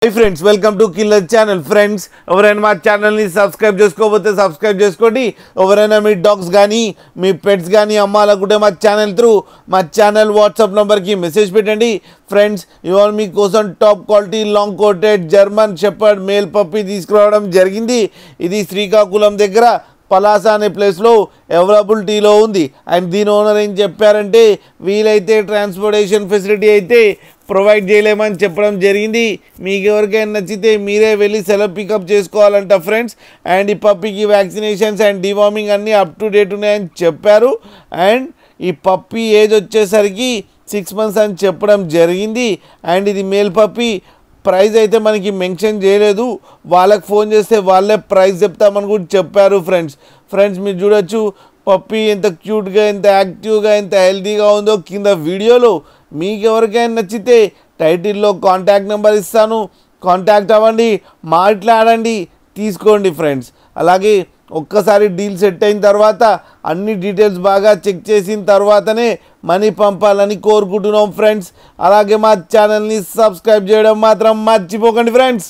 Hi friends, welcome to Killer Channel. Friends, ఎవరైనా మా channel ని సబ్స్క్రైబ్ చేసుకోకపోతే సబ్స్క్రైబ్ చేసుకోండి. ఎవరైనా మీ డాగ్స్ గానీ మీ పెట్స్ గానీ అమ్మాలనుకుంటే మా ఛానల్ త్రూ మా ఛానల్ వాట్సాప్ నంబర్ కి మెసేజ్ పెట్టండి. ఫ్రెండ్స్, ఇవాళ మీకోసం top quality long coated German shepherd male puppy తీసుకురావడం జరిగింది. ఇది శ్రీకాకుళం దగ్గర పలాస అనే ప్లేస్లో అవైలబిలిటీలో ఉంది. అండ్ దీని ఓనర్ ఏం చెప్పారంటే వీలైతే ట్రాన్స్పోర్టేషన్ ఫెసిలిటీ అయితే ప్రొవైడ్ చేయలేమని చెప్పడం జరిగింది. మీకు ఎవరికైనా నచ్చితే మీరే వెళ్ళి సెలవు పికప్ చేసుకోవాలంట ఫ్రెండ్స్. అండ్ ఈ పప్పీకి వ్యాక్సినేషన్స్ అండ్ డివార్మింగ్ అన్నీ అప్ టు డేట్ ఉన్నాయని చెప్పారు. అండ్ ఈ పప్పీ ఏజ్ వచ్చేసరికి 6 months అని చెప్పడం జరిగింది. అండ్ ఇది మేల్ పప్పీ. ప్రైస్ అయితే మనకి మెన్షన్ చేయలేదు, వాళ్ళకి ఫోన్ చేస్తే వాళ్ళే ప్రైస్ చెప్తామని కూడా చెప్పారు ఫ్రెండ్స్ మీరు చూడొచ్చు పప్పీ ఎంత క్యూట్గా, ఎంత యాక్టివ్గా, ఎంత హెల్తీగా ఉందో కింద వీడియోలో. మీకు ఎవరికైనా నచ్చితే టైటిల్లో కాంటాక్ట్ నెంబర్ ఇస్తాను, కాంటాక్ట్ అవ్వండి, మాట్లాడండి, తీసుకోండి ఫ్రెండ్స్. అలాగే ఒక్కసారి డీల్ సెట్ అయిన తర్వాత అన్ని డీటెయిల్స్ బాగా చెక్ చేసిన తర్వాతనే మనీ పంపాలని కోరుకుంటున్నాం ఫ్రెండ్స్. అలాగే మా ఛానల్ని సబ్స్క్రైబ్ చేయడం మాత్రం మర్చిపోకండి ఫ్రెండ్స్.